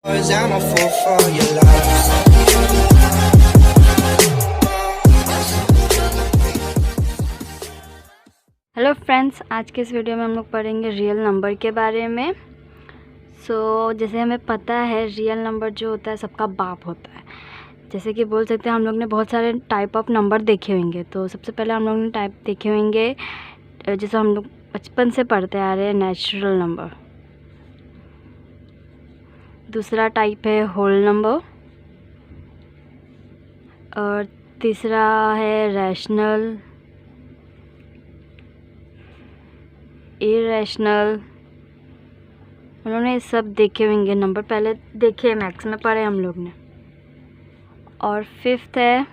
I'm a fool for your love. Hello friends, आज के इस वीडियो में हम लोग पढ़ेंगे रियल नंबर के बारे में। जैसे हमें पता है रियल नंबर जो होता है सबका बाप होता है। जैसे कि बोल सकते हैं हम लोग ने बहुत सारे टाइप ऑफ नंबर देखे होंगे। तो सबसे पहले हम लोग ने टाइप देखे होंगे जैसे हम लोग बचपन से पढ़ते आ रहे हैं, नेचुरल नंबर। दूसरा टाइप है होल नंबर और तीसरा है रैशनल, इरेशनल। हम लोग ने ये सब देखे होंगे नंबर, पहले देखे मैथ्स में पढ़े हम लोग ने। और फिफ्थ है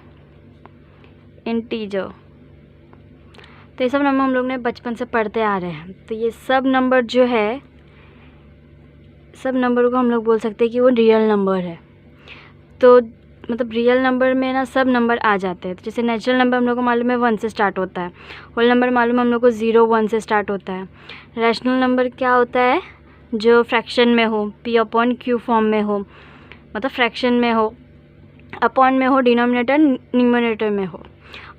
इंटीजर। तो ये सब नंबर हम लोग ने बचपन से पढ़ते आ रहे हैं। तो ये सब नंबर जो है, सब नंबरों को हम लोग बोल सकते हैं कि वो रियल नंबर है। तो मतलब रियल नंबर में ना सब नंबर आ जाते हैं। तो जैसे नेचुरल नंबर हम लोग को मालूम है 1 से स्टार्ट होता है। होल नंबर मालूम है हम लोग को 0 1 से स्टार्ट होता है। रैशनल नंबर क्या होता है? जो फ्रैक्शन में हो, p/q फॉर्म में हो, मतलब फ्रैक्शन में हो, अपॉन में हो, डिनोमिनेटर न्यूमरेटर में हो।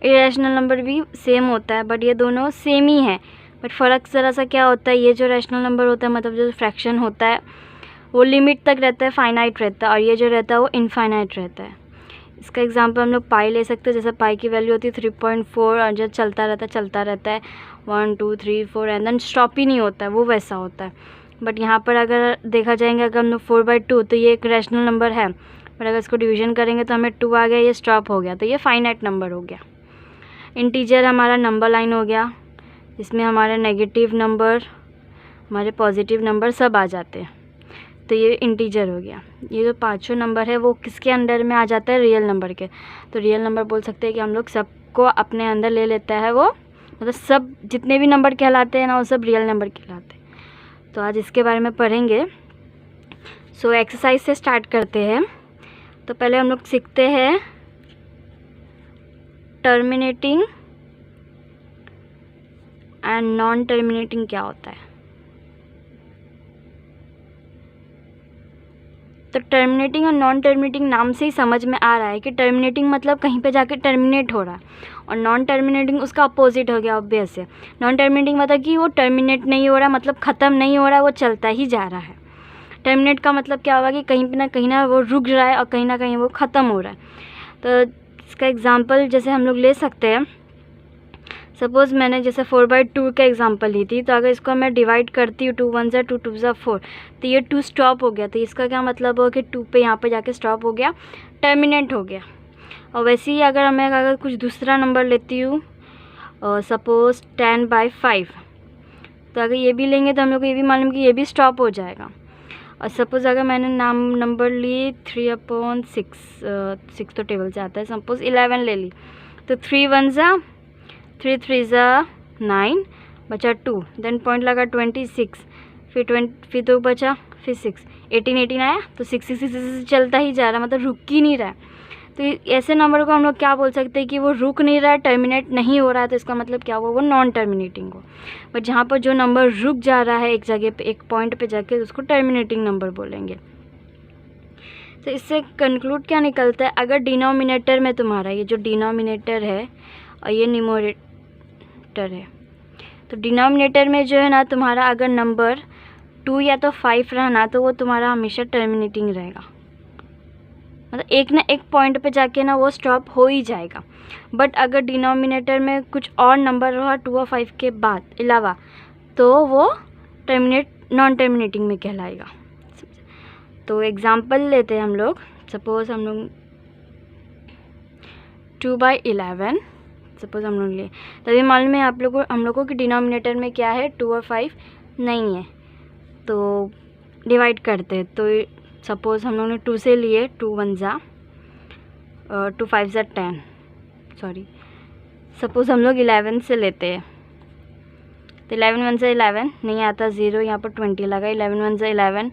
इरेशनल नंबर भी सेम होता है, बट ये दोनों सेम ही है। बट फ़र्क ज़रा सा क्या होता है, ये जो रैशनल नंबर होता है मतलब जो फ्रैक्शन होता है वो लिमिट तक रहता है, फाइनाइट रहता है, और ये जो रहता है वो इनफाइनाइट रहता है। इसका एग्जांपल हम लोग पाई ले सकते हैं। जैसे पाई की वैल्यू होती है 3.4 और जो चलता रहता है 1 2 3 4 एंड देन स्टॉप ही नहीं होता है, वो वैसा होता है। बट यहाँ पर अगर देखा जाएंगे, अगर हम लोग 4/2 तो ये एक रैशनल नंबर है, बट अगर इसको डिवीजन करेंगे तो हमें 2 आ गया, ये स्टॉप हो गया, तो ये फाइनाइट नंबर हो गया। इंटीजर हमारा नंबर लाइन हो गया, इसमें हमारे नेगेटिव नंबर, हमारे पॉजिटिव नंबर सब आ जाते हैं। तो ये इंटीजर हो गया। ये जो पांचों नंबर है वो किसके अंडर में आ जाता है? रियल नंबर के। तो रियल नंबर बोल सकते हैं कि हम लोग सबको अपने अंदर ले लेता है वो, मतलब सब जितने भी नंबर कहलाते हैं ना वो सब रियल नंबर कहलाते हैं। तो आज इसके बारे में पढ़ेंगे। एक्सरसाइज से स्टार्ट करते हैं। तो पहले हम लोग सीखते हैं टर्मिनेटिंग एंड नॉन टर्मिनेटिंग क्या होता है। तो टर्मिनेटिंग और नॉन टर्मिनेटिंग नाम से ही समझ में आ रहा है कि टर्मिनेटिंग मतलब कहीं पे जाके टर्मिनेट हो रहा है, और नॉन टर्मिनेटिंग उसका अपोजिट हो गया ऑब्वियस है। नॉन टर्मिनेटिंग मतलब कि वो टर्मिनेट नहीं हो रहा, मतलब ख़त्म नहीं हो रहा है, वो चलता ही जा रहा है। टर्मिनेट का मतलब क्या होगा कि कहीं ना वो रुक रहा है और कहीं ना कहीं वो ख़त्म हो रहा है। तो इसका एग्ज़ाम्पल जैसे हम लोग ले सकते हैं, सपोज़ मैंने जैसे 4/2 का एग्जांपल ली थी। तो अगर इसको मैं डिवाइड करती हूँ, 2 1 ज़ा 2 2 ज़ा 4, तो ये 2 स्टॉप हो गया। तो इसका क्या मतलब हो कि 2 पे यहाँ पे जाके स्टॉप हो गया, टर्मिनेट हो गया। और वैसे ही अगर कुछ दूसरा नंबर लेती हूँ, सपोज़ 10/5, तो अगर ये भी लेंगे तो हम लोग को ये भी मालूम कि ये भी स्टॉप हो जाएगा। और सपोज़ अगर मैंने नंबर ली 3/6, 6 तो टेबल से आता है, सपोज़ 11 ले ली, तो 3 1 ज़ा 3 3 ज़ा 9, बचा 2, देन पॉइंट लगा 26, फिर 2 बचा, फिर 6, 18 आया, तो 6 चलता ही जा रहा, मतलब रुक ही नहीं रहा है। तो ऐसे नंबर को हम लोग क्या बोल सकते हैं कि वो रुक नहीं रहा है, टर्मिनेट नहीं हो रहा है। तो इसका मतलब क्या हुआ? वो नॉन टर्मिनेटिंग हो। बट जहाँ पर जो नंबर रुक जा रहा है एक जगह पे, एक पॉइंट पे जाके, उसको टर्मिनेटिंग नंबर बोलेंगे। तो इससे कंक्लूड क्या निकलता है? अगर डिनोमिनेटर में तुम्हारा ये जो डिनोमिनेटर है और ये न्यूमरेटर है, तो डिनोमिनेटर में जो है ना तुम्हारा अगर नंबर 2 या तो 5 रहा ना, तो वो तुम्हारा हमेशा टर्मिनेटिंग रहेगा, मतलब एक ना एक पॉइंट पे जाके ना वो स्टॉप हो ही जाएगा। बट अगर डिनोमिनेटर में कुछ और नंबर रहा 2 और 5 के बाद अलावा, तो वो नॉन टर्मिनेटिंग में कहलाएगा। तो एग्जांपल लेते हैं हम लोग। सपोज़ हम लोग 2/11 सपोज़ हम लोग लिए, तभी मालूम है हम लोगों की डिनोमिनेटर में क्या है? 2 और 5 नहीं है। तो डिवाइड करते हैं, तो सपोज़ हम लोग ने 2 से लिए, 2 1 ज़ा 2 5 ज़ा 10, सॉरी सपोज़ हम लोग 11 से लेते हैं। तो 11 1 से 11 नहीं आता, 0 यहाँ पर 20 लगा, 11 1 से 11,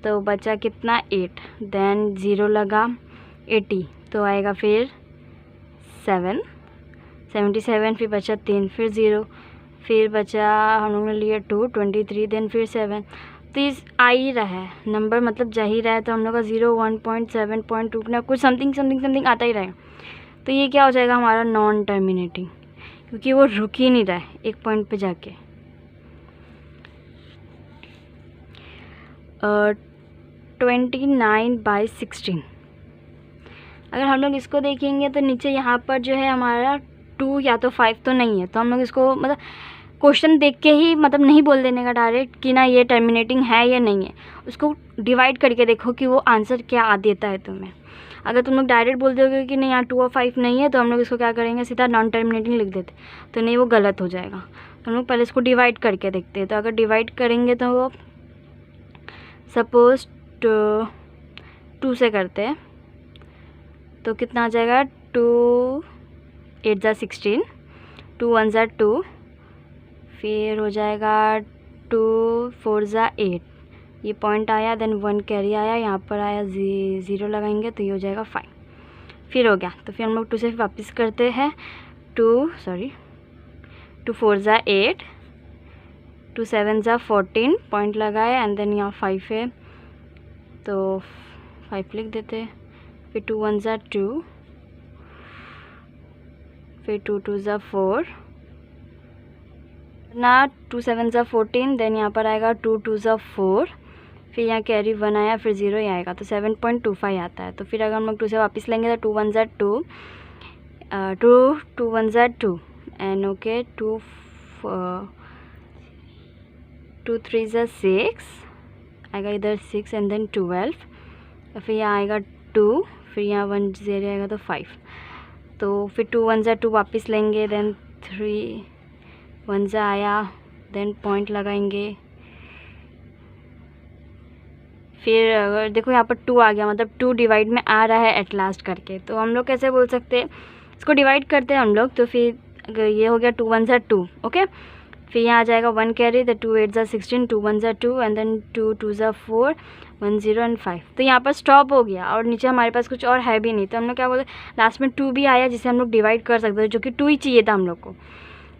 तो बचा कितना? 8, देन 0 लगा 80, तो आएगा फिर 7 77, फिर बचा 3, फिर 0, फिर बचा हम लोग ने लिया 2 23, देन फिर 7, तो इस आ ही रहा है नंबर, मतलब जा ही रहा है, तो हम लोग का 0, 1.7.2 ना कुछ समथिंग आता ही रहेगा। तो ये क्या हो जाएगा हमारा नॉन टर्मिनेटिंग, क्योंकि वो रुक ही नहीं रहा है एक पॉइंट पे जाके। 29/16 अगर हम लोग इसको देखेंगे तो नीचे यहाँ पर जो है हमारा 2 या तो 5 तो नहीं है, तो हम लोग इसको मतलब क्वेश्चन देख के ही मतलब नहीं बोल देने का डायरेक्ट कि ना ये टर्मिनेटिंग है या नहीं है, उसको डिवाइड करके देखो कि वो आंसर क्या आ देता है तुम्हें। अगर तुम लोग डायरेक्ट बोल दोगे कि नहीं यहाँ 2 और 5 नहीं है, तो हम लोग इसको क्या करेंगे सीधा नॉन टर्मिनेटिंग लिख देते, तो नहीं वो गलत हो जाएगा। तो हम लोग पहले इसको डिवाइड करके देखते हैं। तो अगर डिवाइड करेंगे तो वो सपोज 2 से करते हैं तो कितना आ जाएगा 2 8 जा 16, 2 1 जा 2, फिर हो जाएगा 2 4 जा 8, ये पॉइंट आया, देन 1 कैरी आया, यहाँ पर आया 0 लगाएंगे तो ये हो जाएगा 5, फिर हो गया। तो फिर हम लोग 2 से वापस करते हैं, 2 4 जा 8, 2 7 जा 14 पॉइंट लगाया, एंड देन यहाँ 5 है तो 5 लिख देते हैं, फिर 2 1 जा 2, फिर 2 2 जा 4 ना, 2 7 जा 14, देन यहाँ पर आएगा 2 2 जा 4, फिर यहाँ कैरी 1 आया, फिर 0 ही आएगा, तो 7.25 आता है। तो फिर अगर हम लोग 2 से वापस लेंगे तो 2 1 जा 2, 2 1 जा 2, एंड ओके 2 3 जा 6 आएगा, इधर 6 एंड देन 12, फिर यहाँ आएगा 2, फिर यहाँ 1 0 आएगा तो 5, तो फिर 2 1 जा 2 वापस लेंगे, देन 3 1 जा आया, देन पॉइंट लगाएंगे, फिर अगर देखो यहाँ पर 2 आ गया, मतलब 2 डिवाइड में आ रहा है एट लास्ट करके, तो हम लोग कैसे बोल सकते हैं, इसको डिवाइड करते हैं हम लोग, तो फिर अगर ये हो गया 2 1 जा 2, ओके, फिर यहाँ आ जाएगा 1 कैरी, तो 2 8 जा 16, 2 1 जा 2, एंड देन 2 2 जा 4, 1 0 एंड 5, तो यहाँ पर स्टॉप हो गया और नीचे हमारे पास कुछ और है भी नहीं, तो हम लोग क्या बोलते लास्ट में 2 भी आया जिसे हम लोग डिवाइड कर सकते हैं, जो कि 2 ही चाहिए था हम लोग को,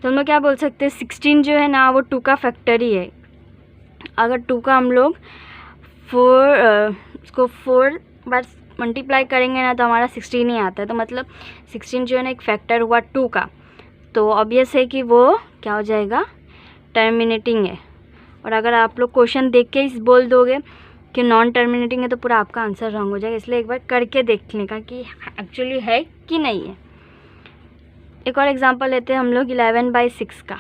तो हम लोग क्या बोल सकते हैं 16 जो है ना वो 2 का फैक्टर ही है। अगर 2 का हम लोग 4 बार मल्टीप्लाई करेंगे ना तो हमारा 16 ही आता है, तो मतलब 16 जो है ना एक फैक्टर हुआ 2 का, तो ऑब्वियस है कि वो क्या हो जाएगा टर्मिनेटिंग है। और अगर आप लोग क्वेश्चन देख के इस बोल दोगे कि नॉन टर्मिनेटिंग है तो पूरा आपका आंसर रॉन्ग हो जाएगा, इसलिए एक बार करके देखने का कि एक्चुअली है कि नहीं है। एक और एग्जांपल लेते हैं हम लोग 11/6 का।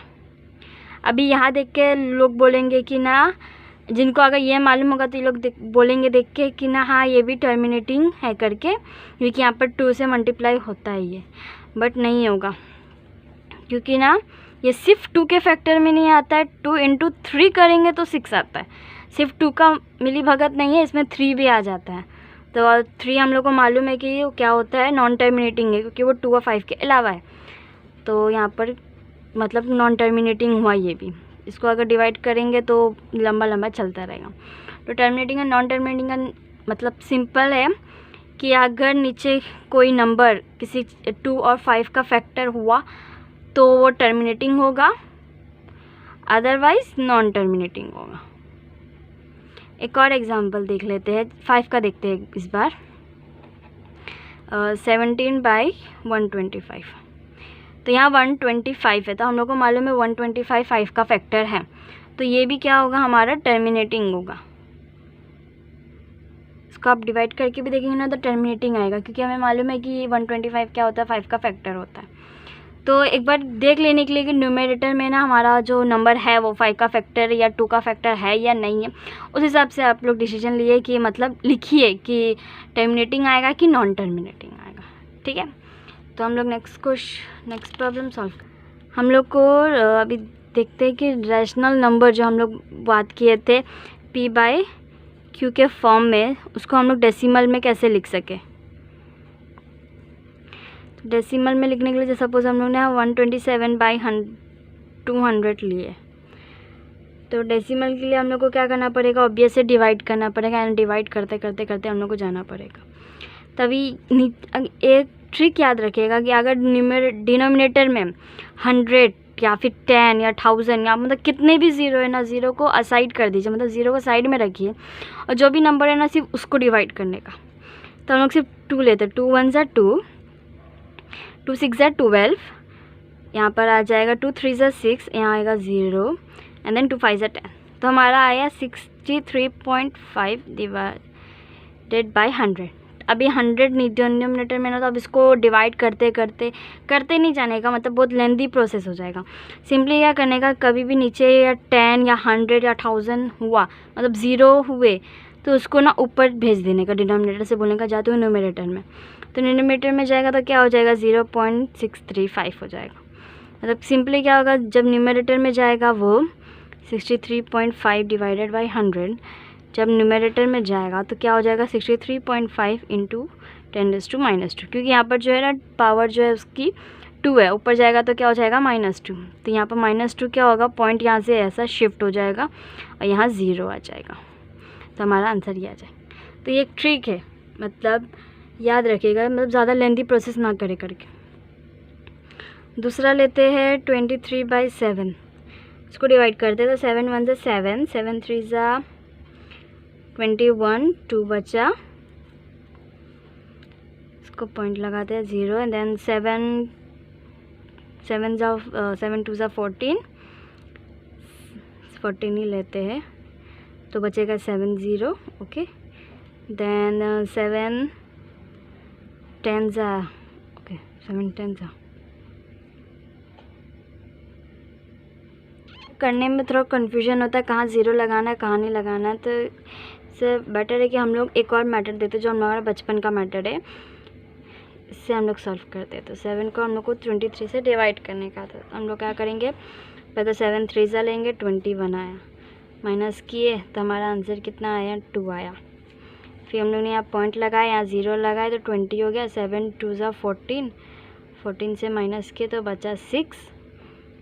अभी यहाँ देख के लोग बोलेंगे कि ना, जिनको अगर ये मालूम होगा तो ये लोग बोलेंगे देख के कि ना हाँ ये भी टर्मिनेटिंग है करके, क्योंकि यहाँ पर 2 से मल्टीप्लाई होता है ये, बट नहीं होगा क्योंकि ना ये सिर्फ 2 के फैक्टर में नहीं आता है, 2 × 3 करेंगे तो 6 आता है, सिर्फ 2 का मिली भगत नहीं है, इसमें 3 भी आ जाता है। तो 3 हम लोग को मालूम है कि वो क्या होता है नॉन टर्मिनेटिंग है, क्योंकि वो 2 और 5 के अलावा है, तो यहाँ पर मतलब नॉन टर्मिनेटिंग हुआ ये भी। इसको अगर डिवाइड करेंगे तो लंबा लंबा चलता रहेगा। तो टर्मिनेटिंग और नॉन टर्मिनेटिंग का मतलब सिंपल है कि अगर नीचे कोई नंबर किसी 2 और 5 का फैक्टर हुआ तो वो टर्मिनेटिंग होगा, अदरवाइज नॉन टर्मिनेटिंग होगा। एक और एग्जांपल देख लेते हैं, 5 का देखते हैं इस बार। 17/125, तो यहाँ 125 है, तो हम लोग को मालूम है 125 5 का फैक्टर है, तो ये भी क्या होगा हमारा टर्मिनेटिंग होगा। इसको आप डिवाइड करके भी देखेंगे ना तो टर्मिनेटिंग आएगा, क्योंकि हमें मालूम है कि 125 क्या होता है 5 का फैक्टर होता है। तो एक बार देख लेने के लिए कि न्यूमरेटर में ना हमारा जो नंबर है वो 5 का फैक्टर या 2 का फैक्टर है या नहीं है, उस हिसाब से आप लोग डिसीजन लिए कि मतलब लिखिए कि टर्मिनेटिंग आएगा कि नॉन टर्मिनेटिंग आएगा, ठीक है। तो हम लोग नेक्स्ट प्रॉब्लम सॉल्व हम लोग को अभी देखते हैं कि रैशनल नंबर जो हम लोग बात किए थे P/Q के फॉर्म में, उसको हम लोग डेसिमल में कैसे लिख सके। तो डेसिमल में लिखने के लिए जैसे सपोज हम लोग ने 127/200 लिए, तो डेसिमल के लिए हम लोग को क्या करना पड़ेगा, ऑब्वियस से डिवाइड करना पड़ेगा, एंड डिवाइड करते करते करते हम लोग को जाना पड़ेगा। तभी एक ट्रिक याद रखिएगा कि अगर डिनोमिनेटर में 100 या फिर 10 या 1000 या मतलब कितने भी ज़ीरो है ना, ज़ीरो को असाइड कर दीजिए, मतलब ज़ीरो को साइड में रखिए और जो भी नंबर है ना सिर्फ उसको डिवाइड करने का। तो हम लोग सिर्फ 2 लेते हैं। 2 1 = 2, 2 6 = 12, यहाँ पर आ जाएगा 2 3 = 6, यहाँ आएगा 0 एंड देन 2 5 = 10। तो हमारा आया 63.5 डिवाइडेड बाई 100। अभी 100 डिनोमिनेटर में ना, तो अब इसको डिवाइड करते नहीं जाने का, मतलब बहुत लेंदी प्रोसेस हो जाएगा। सिंपली क्या करने का, कभी भी नीचे या 10 या 100 या 1000 हुआ, मतलब ज़ीरो हुए, तो उसको ना ऊपर भेज देने का, डिनोमिनेटर से बोलने का जाते हुए न्यूमरेटर में। तो न्यूमरेटर में जाएगा तो क्या हो जाएगा, 0.635 हो जाएगा। मतलब सिंपली क्या होगा, जब न्यूमरेटर में जाएगा वो 63.5 डिवाइडेड बाई 100, जब न्यूमरेटर में जाएगा तो क्या हो जाएगा 63.5 इंटू 10⁻², क्योंकि यहाँ पर जो है ना पावर जो है उसकी 2 है, ऊपर जाएगा तो क्या हो जाएगा -2। तो यहाँ पर -2 क्या होगा, पॉइंट यहाँ से ऐसा शिफ्ट हो जाएगा और यहाँ 0 आ जाएगा। तो हमारा आंसर ये आ जाएगा। तो ये एक ट्रिक है, मतलब याद रखिएगा, मतलब ज़्यादा लेंथी प्रोसेस ना करे करके। दूसरा लेते हैं 23/7, इसको डिवाइड करते हैं। तो 7 1 = 7, 7 3 = 21, 2 बचा, इसको पॉइंट लगाते हैं 0 एंड देन 7 2 = 14, 14 ही लेते हैं, तो बचेगा 7 0, ओके। देन 7 10 ओके, 7 10 करने में थोड़ा कन्फ्यूजन होता है, कहाँ ज़ीरो लगाना है कहाँ नहीं लगाना है। तो इससे बेटर है कि हम लोग एक और मेथड देते हैं जो हमारा बचपन का मेथड है, इससे हम लोग सॉल्व करते हैं। तो 7 को हम लोग को 23 से डिवाइड करने का था। हम लोग क्या करेंगे, पहले तो 7 3 ज़ा लेंगे, 21 आया, माइनस किए तो हमारा आंसर कितना आया, 2 आया। फिर हम लोग ने यहाँ पॉइंट लगाया, यहाँ 0 लगाए तो 20 हो गया। 7 2 ज़ा 14, 14 से माइनस किए तो बचा 6।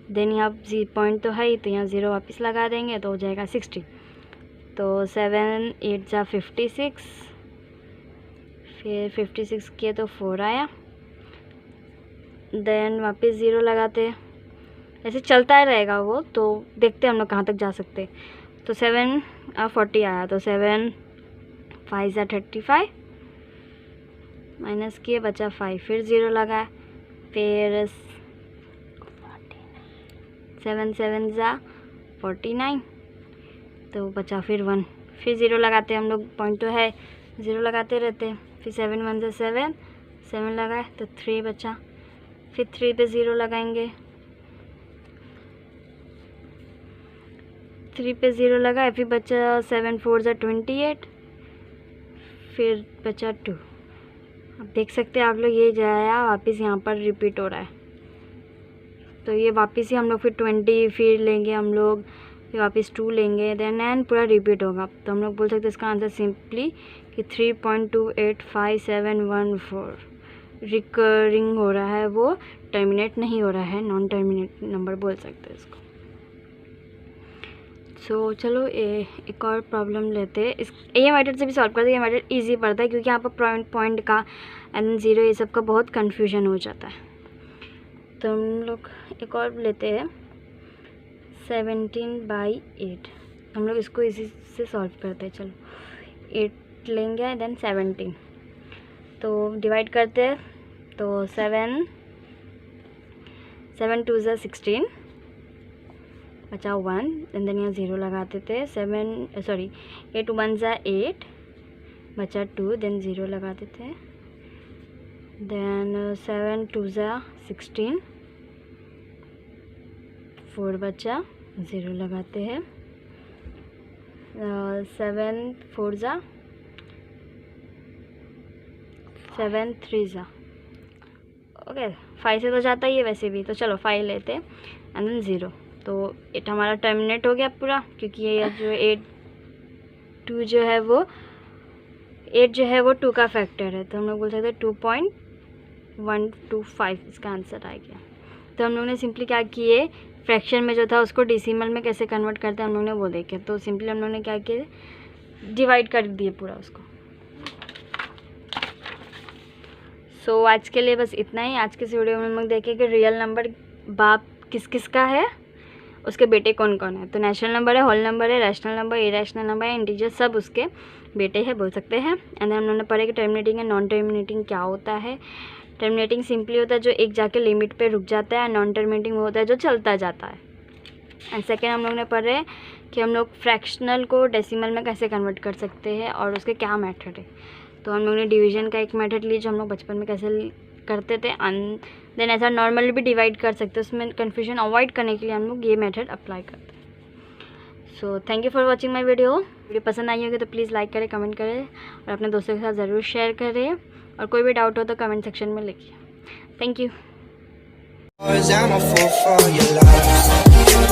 देन यहाँ पॉइंट तो है ही, तो यहाँ 0 वापस लगा देंगे तो हो जाएगा 60। तो 7 8 ज़ा 56, फिर 56 किए तो 4 आया। देन वापस 0 लगाते, ऐसे चलता रहेगा वो, तो देखते हैं हम लोग कहाँ तक जा सकते। तो 7 40 आया, तो 7 5 ज़ा 35, माइनस किए बचा 5, फिर 0 लगाया, फिर 7 7 ज़ा 49, तो बचा फिर 1, फिर 0 लगाते हम लोग, पॉइंट तो है 0 लगाते रहते। फिर 7 1 ज़ा 7, 7 लगाए तो 3 बचा, फिर 3 पे 0 लगाएंगे, 3 पे 0 लगाए, फिर बचा 7 4 ज़ा 28, फिर बचा 2। अब देख सकते हैं आप लोग, ये जाया वापस यहाँ पर रिपीट हो रहा है, तो ये वापस ही हम लोग फिर 20 फिर लेंगे हम लोग, फिर वापस 2 लेंगे, देन एंड पूरा रिपीट होगा। तो हम लोग बोल सकते हैं इसका आंसर सिंपली कि 3.2857114 रिकरिंग हो रहा है, वो टर्मिनेट नहीं हो रहा है, नॉन टर्मिनेट नंबर बोल सकते हैं इसको। सो चलो एक और प्रॉब्लम लेते हैं। ये मेथड से भी सॉल्व करते हैं। ये मेथड ईजी पड़ता है क्योंकि यहाँ पर पॉइंट का एंड 0 ये सब का बहुत कन्फ्यूजन हो जाता है। तो हम लोग एक और लेते हैं 17/8। हम लोग इसको इसी से सॉल्व करते हैं। चलो 8 लेंगे देन 17, तो डिवाइड करते हैं। तो 7 2 ज़ा 16, बचा 1 एंड देन यहाँ 0 लगाते थे। 8 1 ज़ा 8, बचा 2, देन 0 लगाते थे। देन 7 2 ज़ा 16, 4 बचा, 0 लगाते हैं। 7 4 ज़ा 7 3 ज़ा ओके, 5 से तो जाता ही है वैसे भी, तो चलो 5 लेते हैं एंड देन 0। तो 8 हमारा टर्मिनेट हो गया पूरा, क्योंकि ये जो 8 2 जो है वो 8 जो है वो 2 का फैक्टर है, तो हम लोग बोल सकते हैं 2.125 इसका आंसर आ गया। तो हम लोग ने सिंपली क्या किए, फ्रैक्शन में जो था उसको डेसिमल में कैसे कन्वर्ट करते हैं हम लोग ने वो देखे। तो सिंपली हम लोग ने क्या किया, डिवाइड कर दिए पूरा उसको। सो आज के लिए बस इतना ही। आज के इस वीडियो में हम लोग देखें कि रियल नंबर बाप किस किस का है, उसके बेटे कौन कौन है। तो नेचुरल नंबर है, होल नंबर है, रैशनल नंबर, इरेशनल नंबर है, इंटीजर, सब उसके बेटे हैं बोल सकते हैं। एंड हम लोगों ने पढ़ा कि टर्मिनेटिंग एंड नॉन टर्मिनेटिंग क्या होता है। टर्मिनेटिंग सिंपली होता है जो एक जाके लिमिट पे रुक जाता है, नॉन टर्मिनेटिंग वो होता है जो चलता जाता है। एंड सेकेंड हम लोग ने पढ़े कि हम लोग फ्रैक्शनल को डेसिमल में कैसे कन्वर्ट कर सकते हैं और उसके क्या मेथड है। तो हम लोग ने डिवीजन का एक मेथड लिया जो हम लोग बचपन में कैसे करते थे, एंड देन ऐसा नॉर्मली भी डिवाइड कर सकते हैं। उसमें कन्फ्यूजन अवॉइड करने के लिए हम लोग ये मेथड अप्लाई करते हैं। So thank you for watching my video पसंद आई होगी तो प्लीज़ लाइक करें, कमेंट करें और अपने दोस्तों के साथ ज़रूर शेयर करें, और कोई भी डाउट हो तो कमेंट सेक्शन में लिखिए। Thank you. Cause I'm a fool for your love.